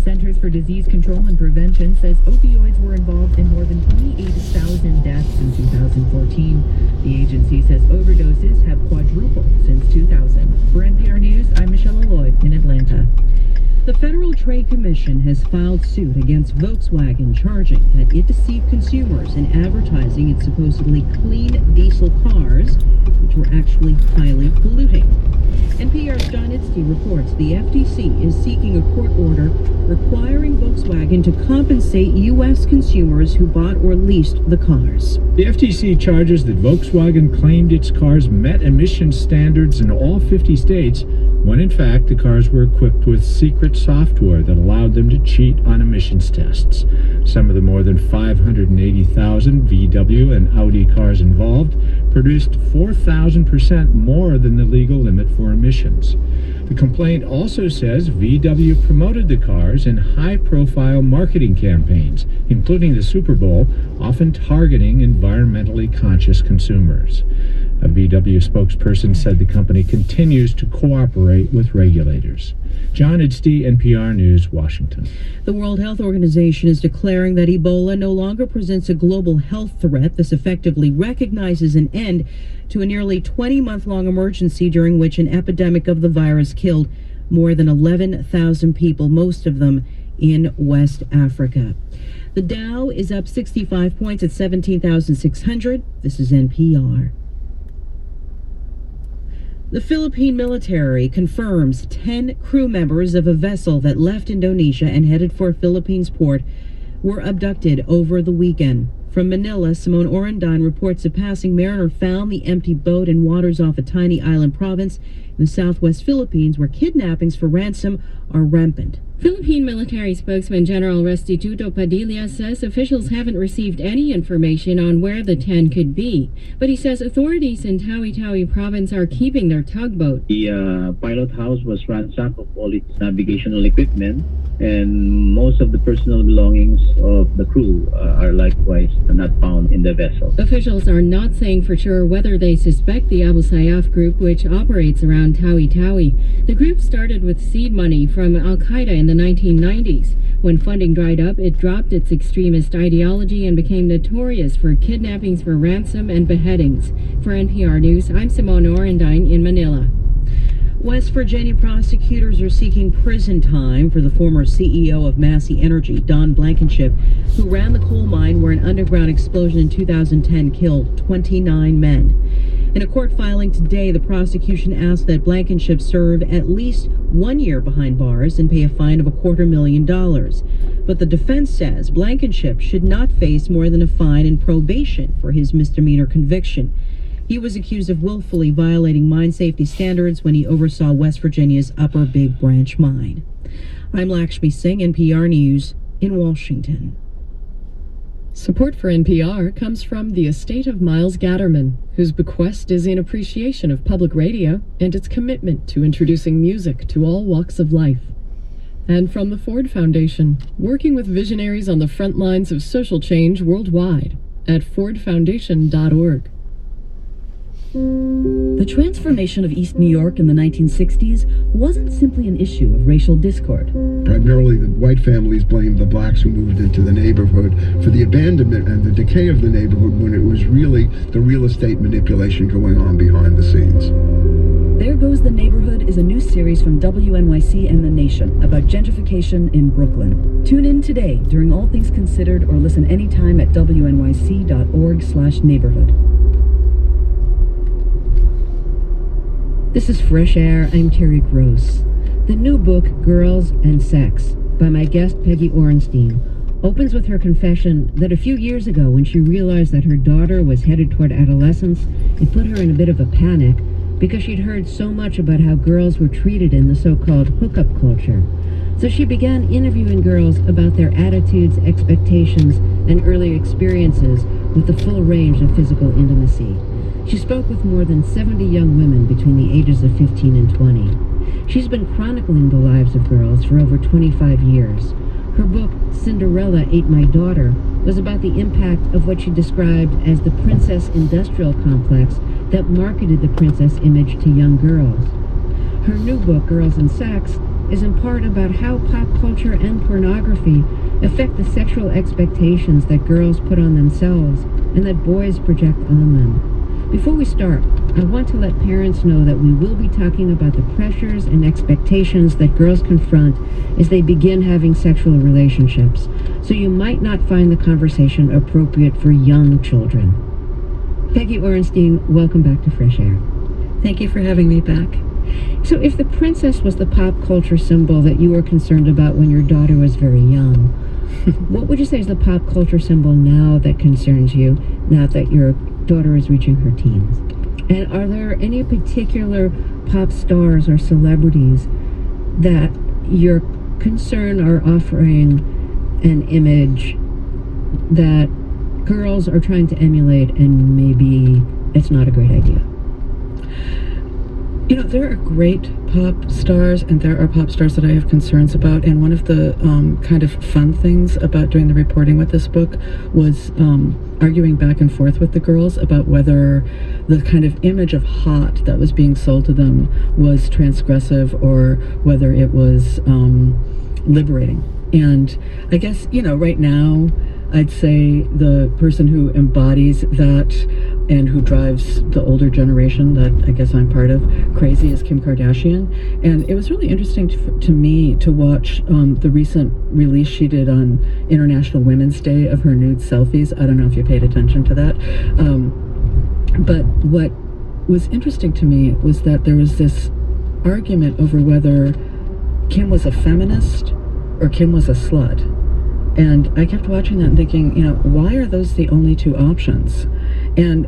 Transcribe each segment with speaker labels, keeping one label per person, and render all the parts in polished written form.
Speaker 1: Centers for Disease Control and Prevention says opioids were involved in more than 28,000 deaths in 2014. The agency says overdoses have quadrupled since 2000. For NPR News, I'm Michelle Lloyd in Atlanta. The Federal Trade Commission has filed suit against Volkswagen, charging that it deceived consumers in advertising its supposedly clean diesel cars, which were actually highly polluting. NPR's John Itzke reports the FTC is seeking a court order requiring Volkswagen to compensate U.S. consumers who bought or leased the cars.
Speaker 2: The FTC charges that Volkswagen claimed its cars met emission standards in all 50 states, when in fact the cars were equipped with secret software that allowed them to cheat on emissions tests. Some of the more than 580,000 VW and Audi cars involved produced 4,000% more than the legal limit for emissions. The complaint also says VW promoted the cars in high-profile marketing campaigns, including the Super Bowl, often targeting environmentally conscious consumers. A VW spokesperson said the company continues to cooperate with regulators. John Itzke, NPR News, Washington.
Speaker 1: The World Health Organization is declaring that Ebola no longer presents a global health threat. This effectively recognizes an end to a nearly 20-month-long emergency during which an epidemic of the virus killed more than 11,000 people, most of them in West Africa. The Dow is up 65 points at 17,600. This is NPR. The Philippine military confirms 10 crew members of a vessel that left Indonesia and headed for a Philippines port were abducted over the weekend. From Manila, Simone Orendine reports a passing mariner found the empty boat in waters off a tiny island province in the southwest Philippines where kidnappings for ransom are rampant.
Speaker 3: Philippine military spokesman General Restituto Padilla says officials haven't received any information on where the 10 could be, but he says authorities in Tawi-Tawi province are keeping their tugboat.
Speaker 4: The pilot house was ransacked of all its navigational equipment, and most of the personal belongings of the crew are likewise not found in the vessel.
Speaker 3: Officials are not saying for sure whether they suspect the Abu Sayyaf group, which operates around Tawi-Tawi. The group started with seed money from Al-Qaeda in the 1990s. When funding dried up, it dropped its extremist ideology and became notorious for kidnappings for ransom and beheadings. For NPR News, I'm Simone Orendine in Manila.
Speaker 1: West Virginia prosecutors are seeking prison time for the former CEO of Massey Energy, Don Blankenship, who ran the coal mine where an underground explosion in 2010 killed 29 men. In a court filing today, the prosecution asked that Blankenship serve at least 1 year behind bars and pay a fine of $250,000. But the defense says Blankenship should not face more than a fine and probation for his misdemeanor conviction. He was accused of willfully violating mine safety standards when he oversaw West Virginia's Upper Big Branch mine. I'm Lakshmi Singh, NPR News in Washington.
Speaker 5: Support for NPR comes from the estate of Miles Gatterman, whose bequest is in appreciation of public radio and its commitment to introducing music to all walks of life. And from the Ford Foundation, working with visionaries on the front lines of social change worldwide at fordfoundation.org.
Speaker 6: The transformation of East New York in the 1960s wasn't simply an issue of racial discord.
Speaker 7: Primarily, the white families blamed the blacks who moved into the neighborhood for the abandonment and the decay of the neighborhood when it was really the real estate manipulation going on behind the scenes.
Speaker 6: There Goes the Neighborhood is a new series from WNYC and The Nation about gentrification in Brooklyn. Tune in today during All Things Considered or listen anytime at wnyc.org/neighborhood. This is Fresh Air. I'm Terry Gross. The new book, Girls and Sex, by my guest Peggy Orenstein, opens with her confession that a few years ago, when she realized that her daughter was headed toward adolescence, it put her in a bit of a panic because she'd heard so much about how girls were treated in the so-called hookup culture. So she began interviewing girls about their attitudes, expectations, and early experiences with the full range of physical intimacy. She spoke with more than 70 young women between the ages of 15 and 20. She's been chronicling the lives of girls for over 25 years. Her book, Cinderella Ate My Daughter, was about the impact of what she described as the princess industrial complex that marketed the princess image to young girls. Her new book, Girls and Sex, is in part about how pop culture and pornography affect the sexual expectations that girls put on themselves and that boys project on them. Before we start, I want to let parents know that we will be talking about the pressures and expectations that girls confront as they begin having sexual relationships, so you might not find the conversation appropriate for young children. Peggy Orenstein, welcome back to Fresh Air.
Speaker 1: Thank you for having me back.
Speaker 6: So if the princess was the pop culture symbol that you were concerned about when your daughter was very young, what would you say is the pop culture symbol now that concerns you, now that your daughter is reaching her teens? And are there any particular pop stars or celebrities that you're concerned are offering an image that girls are trying to emulate and maybe it's not a great idea?
Speaker 8: You know, there are great pop stars and there are pop stars that I have concerns about, and one of the kind of fun things about doing the reporting with this book was arguing back and forth with the girls about whether the kind of image of hot that was being sold to them was transgressive or whether it was liberating. And I guess, you know, right now I'd say the person who embodies that and who drives the older generation that I guess I'm part of crazy is Kim Kardashian. And it was really interesting to me to watch the recent release she did on International Women's Day of her nude selfies. I don't know if you paid attention to that. But what was interesting to me was that there was this argument over whether Kim was a feminist or Kim was a slut. And I kept watching that and thinking, you know, why are those the only two options? And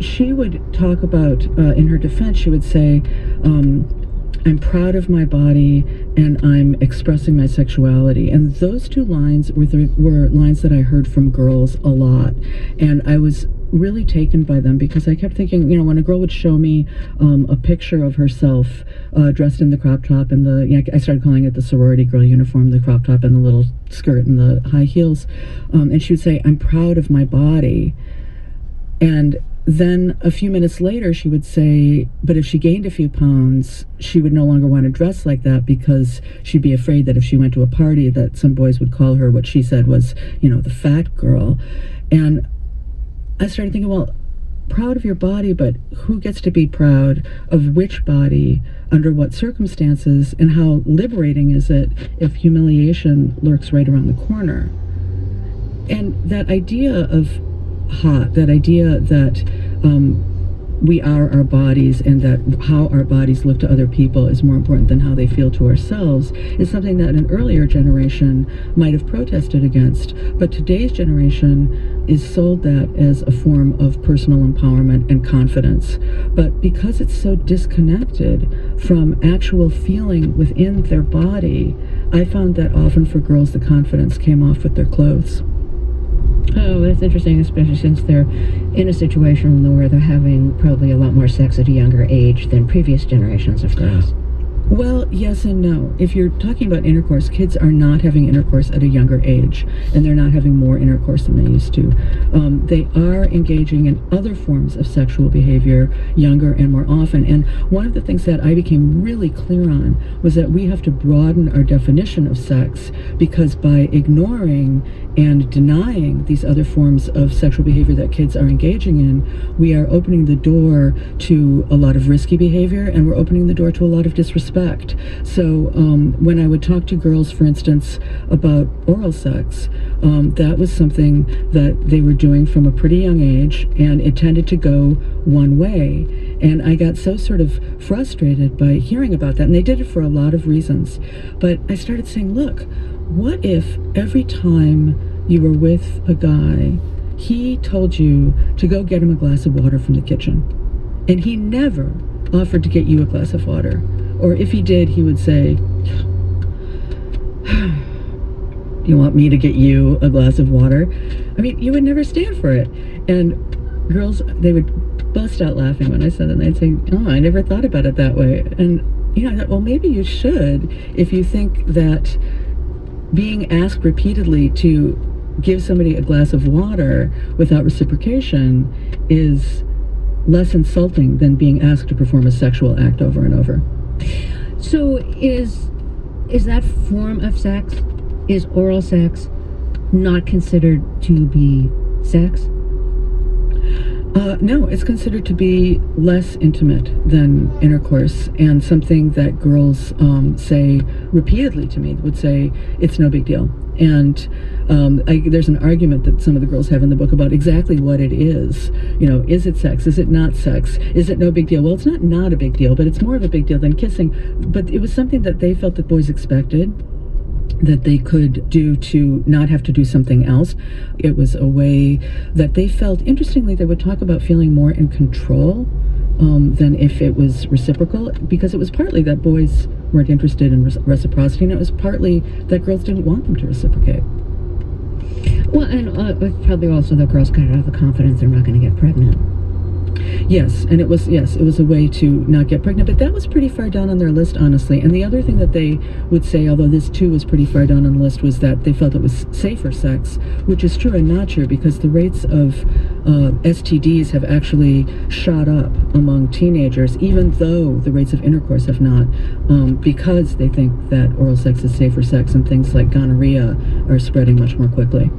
Speaker 8: she would talk about, in her defense, she would say, I'm proud of my body and I'm expressing my sexuality. And those two lines were lines that I heard from girls a lot. And I was really taken by them because I kept thinking, you know, when a girl would show me a picture of herself dressed in the crop top and I started calling it the sorority girl uniform, the crop top and the little skirt and the high heels, and she would say, I'm proud of my body. And then a few minutes later she would say, but if she gained a few pounds, she would no longer want to dress like that because she'd be afraid that if she went to a party that some boys would call her what she said was, you know, the fat girl. And I started thinking, well, proud of your body, but who gets to be proud of which body, under what circumstances, and how liberating is it if humiliation lurks right around the corner? And that idea of hot, that idea that we are our bodies and that how our bodies look to other people is more important than how they feel to ourselves is something that an earlier generation might have protested against. But today's generation is sold that as a form of personal empowerment and confidence. But because it's so disconnected from actual feeling within their body, I found that often for girls the confidence came off with their clothes.
Speaker 6: Oh, that's interesting, especially since they're in a situation where they're having probably a lot more sex at a younger age than previous generations of girls.
Speaker 8: Well, yes and no. If you're talking about intercourse, kids are not having intercourse at a younger age, and they're not having more intercourse than they used to. They are engaging in other forms of sexual behavior younger and more often. And one of the things that I became really clear on was that we have to broaden our definition of sex, because by ignoring and denying these other forms of sexual behavior that kids are engaging in, we are opening the door to a lot of risky behavior, and we're opening the door to a lot of disrespect. So when I would talk to girls, for instance, about oral sex, that was something that they were doing from a pretty young age, and it tended to go one way. And I got so sort of frustrated by hearing about that, and they did it for a lot of reasons. But I started saying, look, what if every time you were with a guy, he told you to go get him a glass of water from the kitchen, and he never offered to get you a glass of water? Or if he did, he would say, you want me to get you a glass of water? I mean, you would never stand for it. And girls, they would bust out laughing when I said that. And they'd say, oh, I never thought about it that way. And, you know, I thought, well, maybe you should if you think that being asked repeatedly to give somebody a glass of water without reciprocation is less insulting than being asked to perform a sexual act over and over.
Speaker 6: So is is that form of sex, is oral sex, not considered to be sex?
Speaker 8: No, it's considered to be less intimate than intercourse, and something that girls say repeatedly to me, would say it's no big deal. And there's an argument that some of the girls have in the book about exactly what it is. You know, is it sex? Is it not sex? Is it no big deal? Well, it's not a big deal, but it's more of a big deal than kissing. But it was something that they felt that boys expected, that they could do to not have to do something else. It was a way that they felt, interestingly, they would talk about feeling more in control than if it was reciprocal, because it was partly that boys weren't interested in reciprocity, and it was partly that girls didn't want them to reciprocate.
Speaker 6: Well, and probably also the girls got out of the confidence they're not going to get pregnant.
Speaker 8: Yes, and it was a way to not get pregnant, but that was pretty far down on their list, honestly. And the other thing that they would say, although this too was pretty far down on the list, was that they felt it was safer sex, which is true and not true, because the rates of STDs have actually shot up among teenagers, even though the rates of intercourse have not, because they think that oral sex is safer sex, and things like gonorrhea are spreading much more quickly.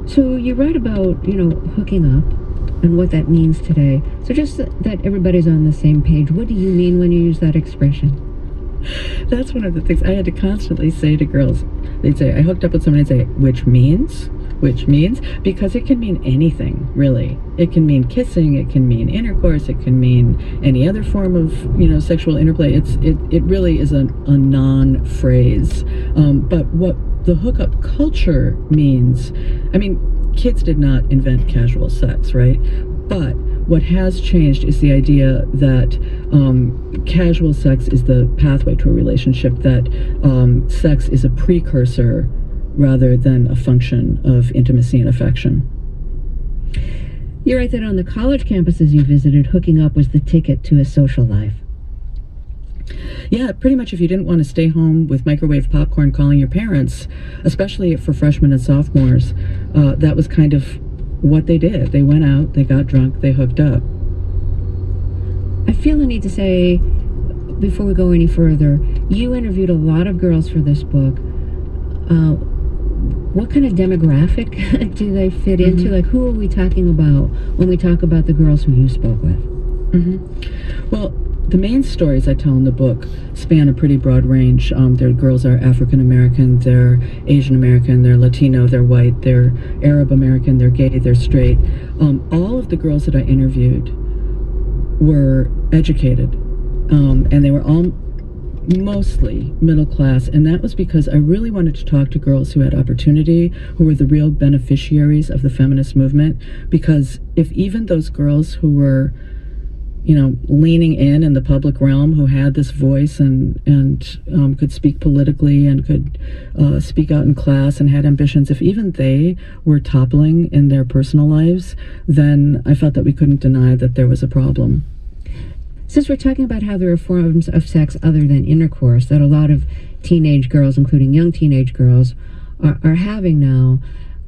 Speaker 6: So you write about, hooking up and what that means today. So just that everybody's on the same page, what do you mean when you use that expression?
Speaker 8: That's one of the things I had to constantly say to girls. They'd say, I hooked up with someone, and say, which means? Because it can mean anything, really. It can mean kissing, it can mean intercourse, it can mean any other form of, sexual interplay. It really is a non-phrase. But what the hookup culture means, kids did not invent casual sex, right? But what has changed is the idea that casual sex is the pathway to a relationship, that sex is a precursor rather than a function of intimacy and affection.
Speaker 6: You write that on the college campuses you visited, hooking up was the ticket to a social life.
Speaker 8: Yeah, pretty much if you didn't want to stay home with microwave popcorn calling your parents, especially for freshmen and sophomores, that was kind of what they did. They went out, they got drunk, they hooked up.
Speaker 6: I feel the need to say, before we go any further, you interviewed a lot of girls for this book. What kind of demographic do they fit into? Like, who are we talking about when we talk about the girls who you spoke with?
Speaker 8: Well, the main stories I tell in the book span a pretty broad range. Their girls are African American, they're Asian American, they're Latino, they're white, they're Arab American, they're gay, they're straight. All of the girls that I interviewed were educated, and they were all mostly middle class, and that was because I really wanted to talk to girls who had opportunity, who were the real beneficiaries of the feminist movement, because if even those girls who were leaning in the public realm, who had this voice and could speak politically and could speak out in class and had ambitions, if even they were toppling in their personal lives, then I felt that we couldn't deny that there was a problem.
Speaker 6: Since we're talking about how there are forms of sex other than intercourse that a lot of teenage girls, including young teenage girls, are having now,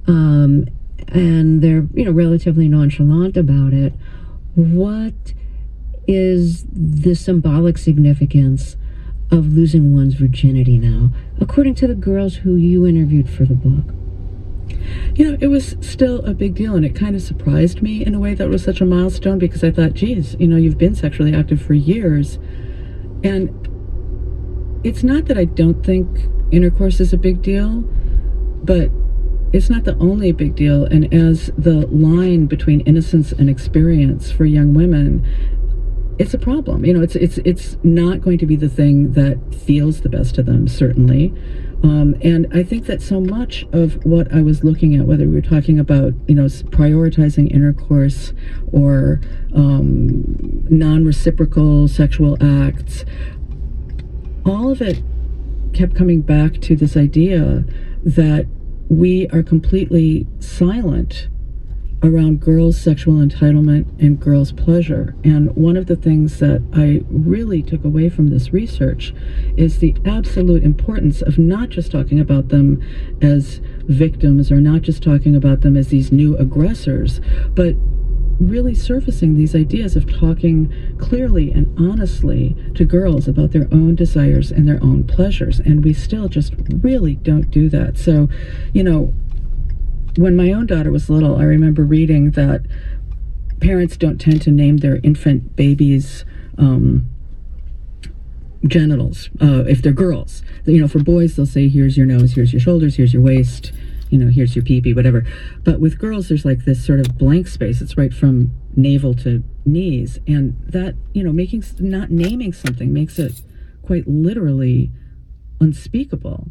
Speaker 6: and they're relatively nonchalant about it, what is the symbolic significance of losing one's virginity now, according to the girls who you interviewed for the book?
Speaker 8: It was still a big deal, and it kind of surprised me in a way that was such a milestone, because I thought, geez, you've been sexually active for years. And it's not that I don't think intercourse is a big deal, but it's not the only big deal. And as the line between innocence and experience for young women, it's a problem. It's not going to be the thing that feels the best to them, certainly. And I think that so much of what I was looking at, whether we were talking about, prioritizing intercourse or non-reciprocal sexual acts, all of it kept coming back to this idea that we are completely silent around girls' sexual entitlement and girls' pleasure. And one of the things that I really took away from this research is the absolute importance of not just talking about them as victims, or not just talking about them as these new aggressors, but really surfacing these ideas of talking clearly and honestly to girls about their own desires and their own pleasures. And we still just really don't do that. So, you know, when my own daughter was little, I remember reading that parents don't tend to name their infant babies genitals if they're girls. You know, for boys, they'll say, here's your nose, here's your shoulders, here's your waist, you know, here's your pee-pee, whatever. But with girls, there's like this sort of blank space. It's right from navel to knees. And that, you know, not naming something makes it quite literally unspeakable.